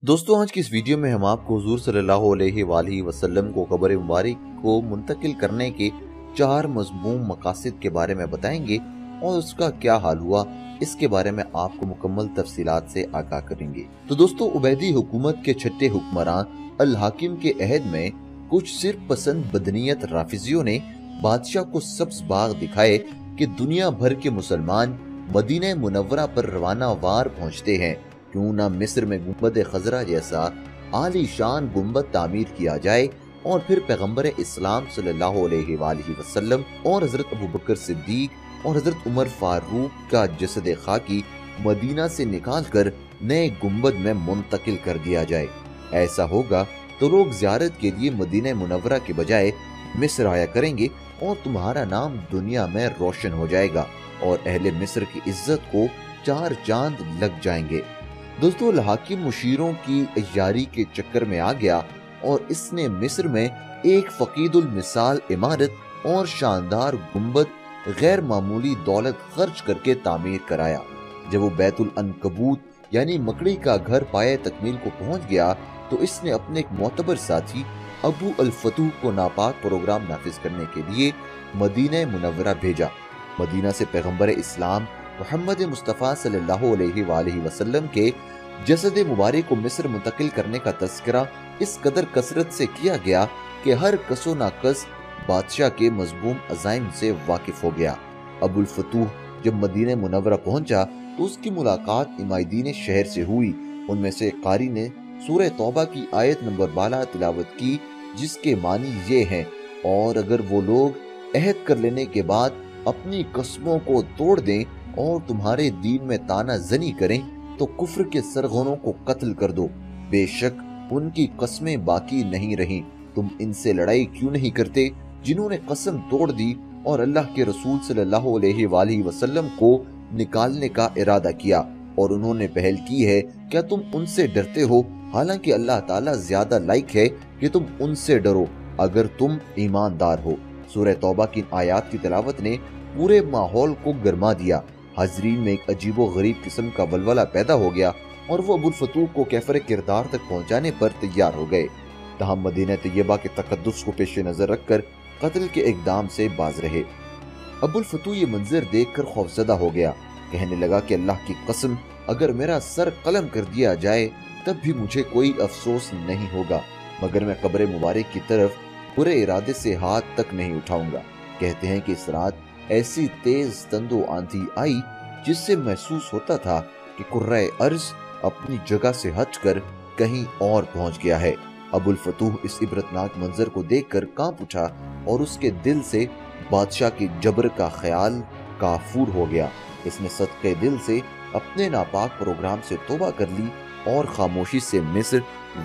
दोस्तों आज की इस वीडियो में हम आपको हुजूर सल्लल्लाहु अलैहि वसल्लम को कब्र मुबारक को मुंतकिल करने के 4 मज़मूम मकासद के बारे में बताएंगे और उसका क्या हाल हुआ, इसके बारे में आपको मुकम्मल तफसीलात से आगाह करेंगे। तो दोस्तों, उबैदी हुकूमत के छठे हुक्मरान अल हाकिम के अहद में कुछ सिर्फ पसंद बदनीयत राफिजियों ने बादशाह को सब्ज बाग दिखाए कि दुनिया भर के मुसलमान मदीना मुनव्वरा पर रवाना वार पहुँचते हैं, क्यों ना मिस्र में गुंबद खजरा जैसा आलीशान गुंबद तामीर किया जाए और फिर पैगंबर इस्लाम सल्लल्लाहु अलैहि वसल्लम और हजरत अबू बकर सिद्दीक और हजरत उमर फारूक का जसद खाकी मदीना से निकालकर नए गुंबद में मुंतकिल कर दिया जाए। ऐसा होगा तो लोग ज़ियारत के लिए मदीना मुनव्वरा के बजाय मिस्र आया करेंगे और तुम्हारा नाम दुनिया में रोशन हो जाएगा और अहले मिस्र की इज्जत को 4 चांद लग जाएंगे। दोस्तों, अल हाकिम मुशीरों की यारी के चक्कर में आ गया और इसने मिस्र में एक फकीदुल मिसाल इमारत और शानदार गुंबद गैर मामूली दौलत खर्च करके तामीर कराया। जब वो बैतुल अनकबूत यानी मकड़ी का घर पाए तकमील को पहुंच गया तो इसने अपने एक मोतबर साथी अबू अल फतूह को नापाक प्रोग्राम नाफिज करने के लिए मदीना मुनव्वरा भेजा। मदीना से पैगंबर इस्लाम मोहम्मद मुस्तफ़ा सल्लल्लाहु अलैहि वसल्लम के जसद मुबारक को मिस्र मुंतकिल करने का तस्करा इस कदर कसरत से किया गया कि हर कसो नाकस बादशाह के मजबूम अज़ाइम से वाकिफ हो गया। अबुल फतूह जब मदीना मुनव्वरा पहुंचा तो उसकी मुलाकात इमादीन शहर से हुई। उनमें से एक कारी ने सूरह तौबा की आयत नंबर 12 तिलावत की, जिसके मानी ये हैं, और अगर वो लोग अहद कर लेने के बाद अपनी कसमों को तोड़ दें और तुम्हारे दीन में ताना जनी करें तो कुफ्र के सरगनों को कत्ल कर दो। बेशक उनकी कसमें बाकी नहीं रहीं। तुम इनसे लड़ाई क्यों नहीं करते जिन्होंने कसम तोड़ दी और अल्लाह के रसूल सल्लल्लाहु अलैहि वसल्लम को निकालने का इरादा किया और उन्होंने पहल की है। क्या तुम उनसे डरते हो? हालांकि अल्लाह ताला ज्यादा लायक है कि तुम उनसे डरो अगर तुम ईमानदार हो। सूरह तौबा की आयत की तिलावत ने पूरे माहौल को गरमा दिया। हाजरीन में एक अजीबो गरीब किस्म का वलवला पैदा हो गया और वो अबुल फतूह को कैफर किरदार तक पहुंचाने पर तैयार हो गए। तहम मदीना तैयबा के तकद्दुस को पेश नजर रखकर कत्ल के इकदाम से बाज रहे। अबुल फतूह ये मंजर देखकर खौफजदा हो गया। कहने लगा कि अल्लाह की कसम, अगर मेरा सर कलम कर दिया जाए तब भी मुझे कोई अफसोस नहीं होगा, मगर मैं कब्र मुबारक की तरफ बुरे इरादे से हाथ तक नहीं उठाऊंगा। कहते हैं कि इस रात ऐसी तेज तंदो आंधी आई जिससे महसूस होता था कि कुर्राए अर्ज अपनी जगह से हटकर कहीं और पहुंच गया है। अबुल फतूह इस इबरतनाक मंजर को देखकर कांप उठा और उसके दिल से बादशाह की जबर का ख्याल काफूर हो गया। इसने सदके दिल से अपने नापाक प्रोग्राम से तौबा कर ली और खामोशी से मिस्र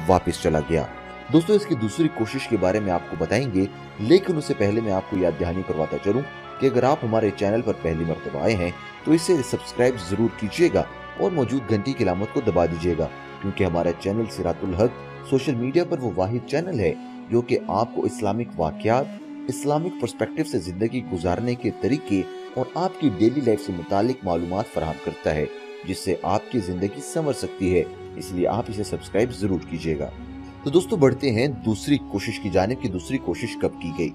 वापस चला गया। दोस्तों, इसकी दूसरी कोशिश के बारे में आपको बताएंगे, लेकिन उससे पहले मैं आपको याद दहानी करवाता चलूं कि अगर आप हमारे चैनल पर पहली मर्तबा आए हैं तो इसे सब्सक्राइब जरूर कीजिएगा और मौजूद घंटी की अलामत को दबा दीजिएगा, क्योंकि हमारा चैनल सिरातुल हक सोशल मीडिया पर वो वाहिद चैनल है जो कि आपको इस्लामिक वाक़यात, इस्लामिक पर्सपेक्टिव से जिंदगी गुजारने के तरीके और आपकी डेली लाइफ से मुतालिक मालूमात फराहम करता है, जिससे आपकी जिंदगी संवर सकती है। इसलिए आप इसे सब्सक्राइब जरूर कीजिएगा। तो दोस्तों, बढ़ते हैं दूसरी कोशिश की जानिब। की दूसरी कोशिश कब की गई?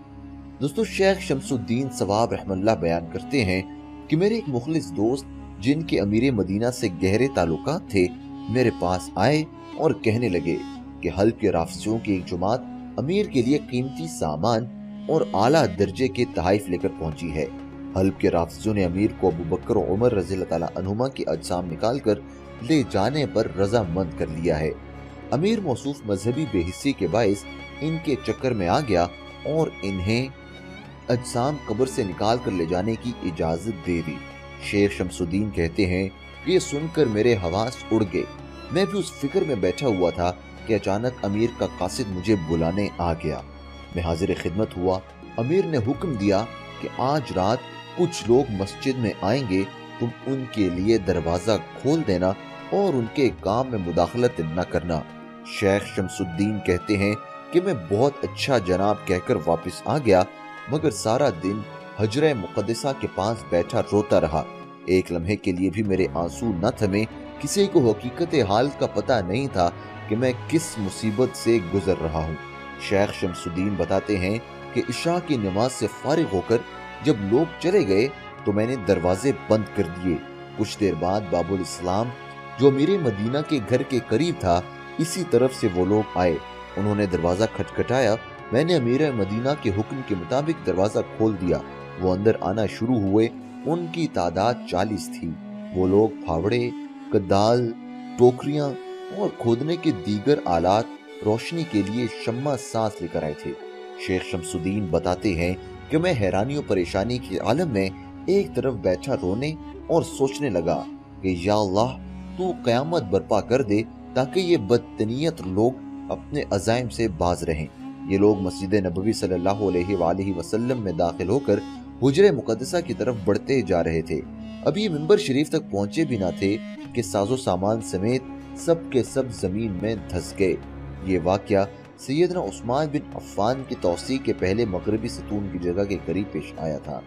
दोस्तों, शेख शमसुद्दीन सवाब रहमतुल्लाह बयान करते हैं कि मेरे एक मुखलिस दोस्त जिनके अमीर मदीना से गहरे ताल्लुकात थे मेरे पास आए और कहने लगे कि हल्फ के राफिजियों की एक जमात अमीर के लिए कीमती सामान और आला दर्जे के तहाइफ लेकर पहुंची है। हल्फ के राफिजियों ने अमीर को अबू बकर और उमर रज़ियल्लाहु ताला अन्हुमा की अजसाम निकाल कर ले जाने पर रजामंद कर लिया है। अमीर मौसूफ मजहबी बेहिस्सी के बाइस इनके चक्कर में आ गया और इन्हें अजसाम कब्र से निकाल कर ले जाने की इजाजत दे दी। शेख शमसुद्दीन कहते हैं कि ये सुनकर मेरे हवास उड़ गए। मैं भी उस फिक्र में बैठा हुआ था कि अचानक अमीर का कासिद मुझे बुलाने आ गया। मैं हाजिर खिदमत हुआ। अमीर ने हुक्म दिया कि आज रात कुछ लोग मस्जिद में आएंगे, तुम उनके लिए दरवाजा खोल देना और उनके काम में मुदाखलत न करना। शेख शमसुद्दीन कहते हैं कि मैं बहुत अच्छा जनाब कहकर वापस आ गया, मगर सारा दिन हजरे मुक़द्दसा के पास बैठा रोता रहा। एक लम्हे के लिए भी मेरे आंसू न थमे। किसी को हकीकत हाल का पता नहीं था کہ میں کس مصیبت سے گزر رہا ہوں۔ شیخ شمسالدین بتاتے ہیں کہ عشاء کی نماز سے فارغ ہو کر جب لوگ چلے گئے تو میں نے دروازے بند کر دیے۔ کچھ دیر بعد باب الاسلام جو میرے مدینہ کے گھر کے قریب تھا، اسی طرف سے وہ لوگ آئے۔ انہوں نے دروازہ کھٹکھٹایا۔ میں نے امیر مدینہ کے حکم کے مطابق دروازہ کھول دیا۔ وہ اندر آنا شروع ہوئے۔ ان کی تعداد 40 تھی۔ وہ لوگ پھاوڑے، کدال، ٹوکریاں اور کھودنے کے دیگر آلات روشنی کے لیے شمع ساز لے کر آئے تھے۔ شیخ شمسالدین بتاتے ہیں کہ میں حیرانی و پریشانی کے عالم میں ایک طرف بیٹھا رونے اور سوچنے لگا کہ یا اللہ تو قیامت برپا کر دے تاکہ یہ بدتنیت لوگ اپنے عزائم سے باز رہیں۔ یہ لوگ مسجد نبوی صلی اللہ علیہ وآلہ وسلم میں داخل ہو کر حجرہ مقدسہ کی طرف بڑھتے جا رہے تھے۔ ابھی ممبر شریف تک پہنچے بھی نہ تھے کہ ساز و سامان سمیت سب کے سب زمین میں دھس گئے۔ یہ واقعہ سیدنا عثمان بن عفان کی توسیع کے پہلے مغربی ستون کی جگہ کے قریب پیش آیا تھا۔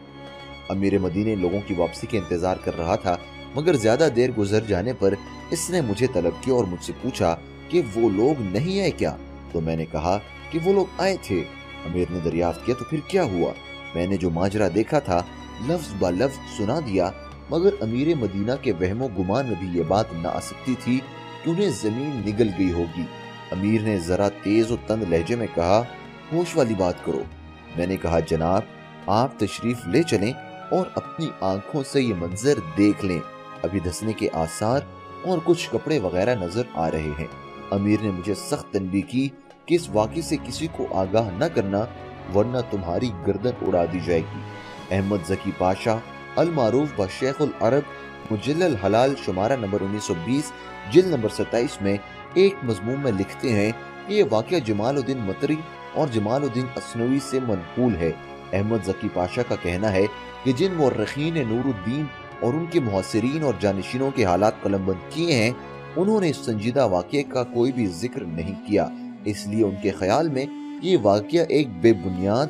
امیر مدینہ لوگوں کی واپسی کے انتظار کر رہا تھا، مگر زیادہ دیر گزر جانے پر اس نے مجھے طلب کیا اور مجھ سے پوچھا کہ وہ لوگ نہیں آئے کیا؟ تو میں نے کہا کہ وہ لوگ آئے تھے۔ امیر نے دریافت کیا تو پھر کیا ہوا؟ میں نے جو ماجرا دیکھا تھا لفظ با لفظ سنا دیا، مگر امیر مدینہ کے وہم و گمان میں بھی یہ بات نہ آ سکتی تھی کہ انہیں زمین نگل گئی ہوگی۔ امیر نے ذرا تیز و تند لہجے میں کہا، ہوش والی بات کرو۔ میں نے کہا جناب آپ تشریف لے چلیں اور اپنی آنکھوں سے یہ منظر دیکھ لیں، ابھی دھسنے کے آثار اور کچھ کپڑے وغیرہ نظر آ رہے ہیں۔ امیر نے مجھے سخت تنبیہ کی کہ اس واقعے سے کسی کو آگاہ نہ کرنا ورنہ تمہاری گردن اڑا دی جائے گی۔ احمد ذکی پاشا المعروف بشیخ العرب مجلہ الحلال شمارہ نمبر 1920 جلد نمبر 27 میں ایک مضمون میں لکھتے ہیں کہ یہ واقعہ جمال الدین مطری اور جمال الدین اثنوی سے منقول ہے۔ احمد ذکی پاشا کا کہنا ہے کہ جن مورخین نے نور الدین اور ان کے محاصرین اور جانشینوں کے حالات قلم بند کیے ہیں، انہوں نے اس سنجیدہ واقعے کا کوئی بھی ذکر نہیں کیا، اس لیے ان کے خیال میں یہ واقعہ ایک بے بنیاد،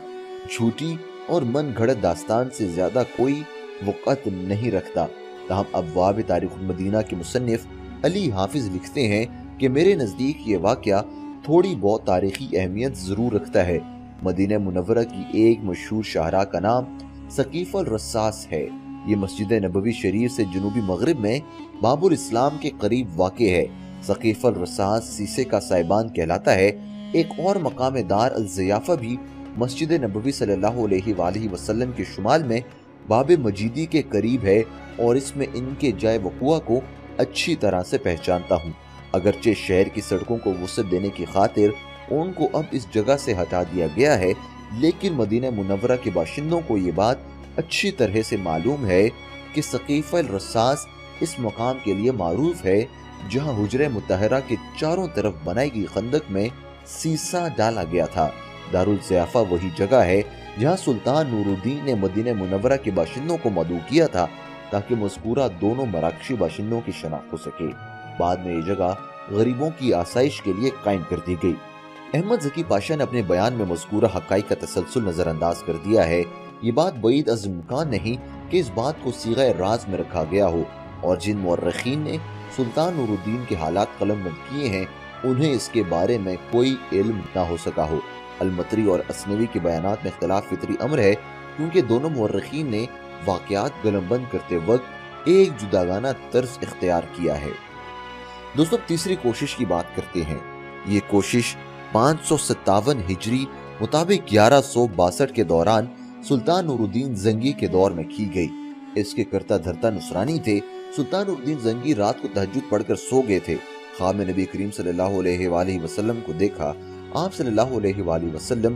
جھوٹی اور من گھڑت داستان سے زیادہ کوئی وقعت نہیں رکھتا۔ تاہم ابواب تاریخ المدینہ کے مصنف علی حافظ لکھتے ہیں کہ میرے نزدیک یہ واقعہ تھوڑی بہت تاریخی اہمیت ضرور رکھتا ہے۔ مدینہ منورہ کی ایک مشہور شاہراہ کا نام ثقیف الرصاص ہے۔ یہ مسجد نبوی شریف سے جنوبی مغرب میں باب الاسلام کے قریب واقع ہے۔ ثقیف الرصاص سیسے کا سائبان کہلاتا ہے۔ ایک اور مقام دار الضیافہ بھی مسجد نبوی صلی اللہ علیہ وآلہ وسلم کے شمال میں باب مجیدی کے قریب ہے اور اس میں ان کے جائے وقوع کو اچھی طرح سے پہچانتا ہوں۔ اگرچہ شہر کی سڑکوں کو وسعت دینے کی خاطر ان کو اب اس جگہ سے ہٹا دیا گیا ہے، لیکن مدینہ منورہ کے باشندوں کو یہ بات اچھی طرح سے معلوم ہے کہ ثقیف الرصاص اس مقام کے لیے معروف ہے جہاں حجرہ مطہرہ کے چاروں طرف بنائی گئی خندق میں سیسا ڈالا گیا تھا۔ دارالضیافہ وہی جگہ ہے جہاں سلطان نور الدین نے مدینہ منورہ کے باشندوں کو مدعو کیا تھا تاکہ مذکورہ دونوں مراکشی باشندوں کی شناخت ہو سکے۔ بعد میں یہ جگہ غریبوں کی آسائش کے لیے قائم کر دی گئی۔ احمد ذکی پاشا نے اپنے بیان میں مذکورہ حقائق کا تسلسل نظر انداز کر دیا ہے۔ یہ بات بعید از امکان نہیں کہ اس بات کو صیغہ راز میں رکھا گیا ہو، اور جن مورخین نے سلطان نور الدین کے حالات قلم بند کیے ہیں انہیں اس کے بارے میں کوئی علم نہ ہو سکا ہو۔ المطری اور اثنوی کے بیانات میں اختلاف فطری امر ہے، کیونکہ دونوں مورخین نے واقعات قلم بند کرتے وقت ایک جداگانہ طرز اختیار کیا ہے۔ دوستو تیسری کوشش کی بات کرتے ہیں۔ یہ کوشش 557 ہجری مطابق 1162 کے دوران سلطان نور الدین زنگی کے دور میں کی گئی۔ اس کے کرتا دھرتا نصرانی تھے۔ سلطان نور الدین زنگی رات کو تہجد پڑھ کر سو گئے تھے۔ خواب میں نبی کریم صلی اللہ علیہ وآلہ وسلم کو دیکھا۔ آپ صلی اللہ علیہ وآلہ وسلم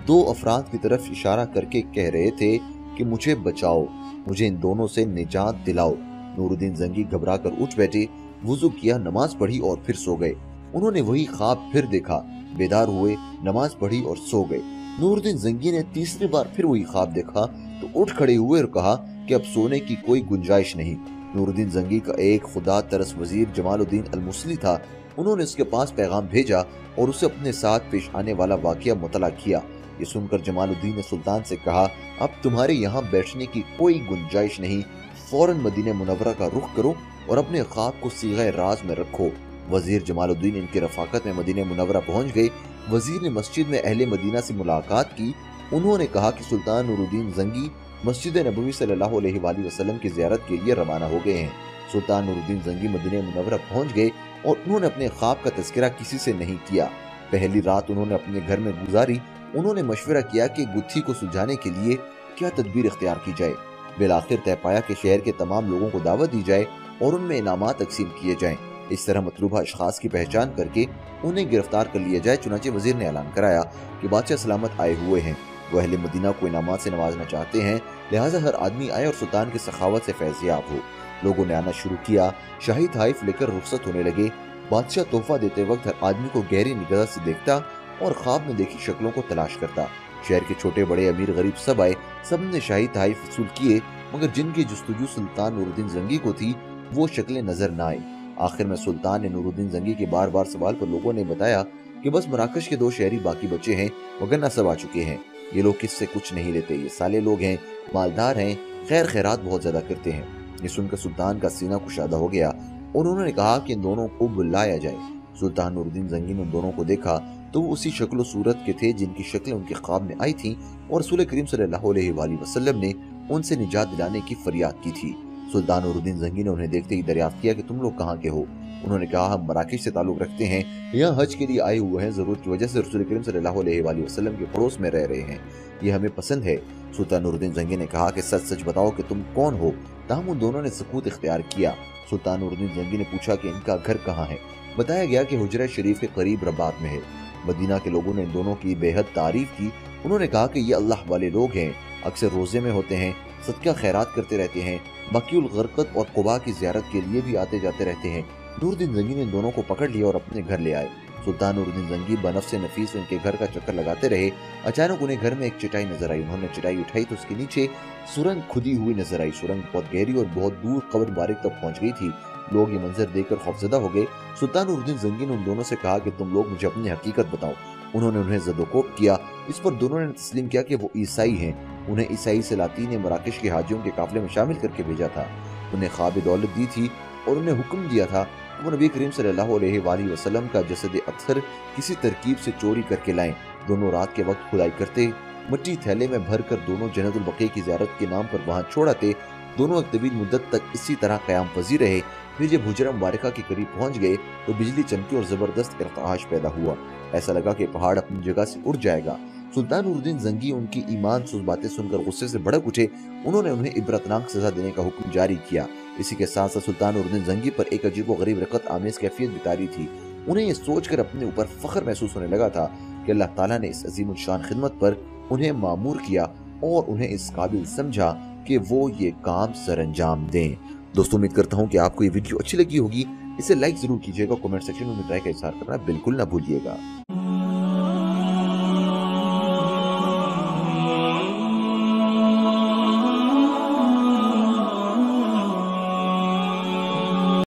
دو افراد کی طرف اشارہ کر کے کہہ رہے تھے کہ مجھے بچاؤ، مجھے ان دونوں سے نجات دلاؤ۔ نور الدین زنگی گھبرا کر اٹھ بیٹھے، وضو کیا، نماز پڑھی اور پھر سو گئے۔ انہوں نے وہی خواب پھر دیکھا، بیدار ہوئے، نماز پڑھی اور سو گئے۔ نور الدین زنگی نے تیسری بار پھر وہی خواب دیکھا تو اٹھ کھڑے ہوئے اور کہا کہ اب سونے کی کوئی گنجائش نہیں۔ نور الدین زنگی کا ایک خدا ترس وزیر جمال الدین الموصلی تھا۔ انہوں نے اس کے پاس پیغام بھیجا اور اسے اپنے ساتھ پیش آنے والا واقعہ مطلع کیا۔ یہ سن کر جمال الدین نے سلطان سے کہا، اب تمہارے یہاں بیٹھنے کی کوئی گنجائش نہیں، فوراً مدینہ منورہ کا رخ کرو اور اپنے خواب کو صیغہ راز میں رکھو۔ वजीर जमालुद्दीन इनकी रफाकत में मदीने मुनव्वरा पहुंच गए। वजीर ने मस्जिद में अहले मदीना से मुलाकात की। उन्होंने कहा कि सुल्तान नूरुद्दीन जंगी मस्जिद नबवी सल्लल्लाहु अलैहि वसल्लम की ज़ियारत के लिए रवाना हो गए हैं। सुल्तान नूरुद्दीन जंगी मदीने मुनव्वरा पहुंच गए और उन्होंने अपने ख्वाब का तज़किरा किसी से नहीं किया। पहली रात उन्होंने अपने घर में गुजारी। उन्होंने मशवरा किया कि गुत्थी को सुलझाने के लिए क्या तदबीर इख्तियार की जाए। बिलाखिर तय पाया कि शहर के तमाम लोगों को दावत दी जाए और उनमें इनामात तकसीम किए जाएं। इस तरह मतलूबा अशखास की पहचान करके उन्हें गिरफ्तार कर लिया जाए। चुनांचे वजीर ने ऐलान कराया कि बादशाह सलामत आए हुए हैं, वो अहले मदीना को इनामात से नवाजना चाहते हैं, लिहाजा हर आदमी आए और सुल्तान की सखावत से फैज़याब हो। लोगों ने आना शुरू किया। शाही तोहफे लेकर रुखसत होने लगे। बादशाह तोहफा देते वक्त हर आदमी को गहरी निगाह से देखता और ख्वाब में देखी शक्लों को तलाश करता। शहर के छोटे बड़े अमीर गरीब सब आए। सब ने शाही तोहफे वसूल किए, मगर जिनकी जुस्तजू सुल्तान नूरुद्दीन जंगी को थी वो शक्लें नजर न आई। आखिर में सुल्तान ने नूरुद्दीन जंगी के बार बार सवाल पर लोगों ने बताया कि बस मराकश के 2 शहरी बाकी बचे हैं, वगरना सब आ चुके हैं। ये लोग किससे कुछ नहीं लेते, ये साले लोग हैं, मालदार हैं, खैर खैरात बहुत ज्यादा करते हैं। ये सुनकर सुल्तान का सीना कुशादा हो गया और उन्होंने कहा कि इन दोनों को बुलाया जाए। सुल्तान नूरुद्दीन जंगी ने उन दोनों को देखा तो वो उसी शक्ल सूरत के थे जिनकी शक्लें उनके ख्वाब में आई थीं और रसूल करीम सल्लल्लाहु अलैहि वसल्लम ने उनसे निजात दिलाने की फरियाद की थी। सुल्तान नूरुद्दीन जंगी ने उन्हें देखते ही दरियाफ्त किया कि तुम लोग कहाँ के हो। उन्होंने कहा हम मराकश से ताल्लुक रखते हैं, यहाँ हज के लिए आए हुए हैं, जरूरत की वजह से रसूल करीम सल्लल्लाहु अलैहि वसल्लम के पड़ोस में रह रहे हैं, ये हमें पसंद है। सुल्तान नूरुद्दीन जंगी ने कहा कि सच सच बताओ कि तुम कौन हो। ताहम उन दोनों ने सकूत इख्तियार किया। सुल्तान नूरुद्दीन जंगी ने पूछा कि इनका घर कहाँ है। बताया गया कि हुजरा शरीफ के करीब रबात में है। मदीना के लोगों ने इन दोनों की बेहद तारीफ की। उन्होंने कहा कि ये अल्लाह वाले लोग हैं, अक्सर रोजे में होते हैं, सदका खैरात करते रहते हैं, बकीउल गरकत और कुबा की ज़ियारत के लिए भी आते जाते रहते हैं। नूरुद्दीन जंगी ने दोनों को पकड़ लिया और अपने घर ले आए। सुल्तान नूरुद्दीन जंगी बनफ्से नफीस उनके घर का चक्कर लगाते रहे। अचानक उन्हें घर में एक चटाई नजर आई। उन्होंने चटाई उठाई तो उसके नीचे सुरंग खुदी हुई नजर आई। सुरंग बहुत गहरी और बहुत दूर कब्र मुबारक तक पहुंच गई थी। लोग ये मंजर देखकर खौफजदा हो गए। सुल्तान नूरुद्दीन जंगी ने उन दोनों से कहा कि तुम लोग मुझे अपनी हकीकत बताओ। उन्होंने उन्हें ज़दोकोब किया। इस पर दोनों ने तस्लीम किया कि वो ईसाई हैं। उन्हें ईसाई सलाती ने मराकश के हाजियों के काफिले में शामिल करके भेजा था। उन्हें ख्वाब दौलत दी थी और उन्हें हुक्म दिया था कि वो नबी करीम सल्लल्लाहु अलैहि वसल्लम का जसद अत्थर किसी तरकीब से चोरी करके लाएं। दोनों रात के वक्त खुदाई करते, मिट्टी थैले में भर कर दोनों जन्नतुल बक़ी की ज़ियारत के नाम पर वहाँ छोड़ आते। दोनों एक तवील मुद्दत तक इसी तरह क़याम पज़ीर रहे। फिर जब हुजरा मुबारका के करीब पहुंच गए तो बिजली चमकी और जबरदस्त इर्ताश पैदा हुआ। ऐसा लगा कि पहाड़ अपनी जगह से उड़ जाएगा। सुल्तान नूरुद्दीन जंगी उनकी ईमान सुज बातें सुनकर गुस्से से भड़क उठे। उन्होंने उन्हें इबरतनाक सजा देने का हुक्म जारी किया। इसी के साथ साथ सुल्तान नूरुद्दीन जंगी पर एक अजीब व गरीब रकत आमेज कैफियत बितारी थी। उन्हें ये सोचकर अपने ऊपर फख्र महसूस होने लगा था कि अल्लाह ताला ने इस अजीम शान खिदमत पर उन्हें मामूर किया और उन्हें इस काबिल समझा कि वो ये काम सरअंजाम दें। दोस्तों, उम्मीद करता हूँ कि आपको ये वीडियो अच्छी लगी होगी। इसे लाइक जरूर कीजिएगा, कमेंट सेक्शन में राय का इज़हार करना बिल्कुल ना भूलिएगा।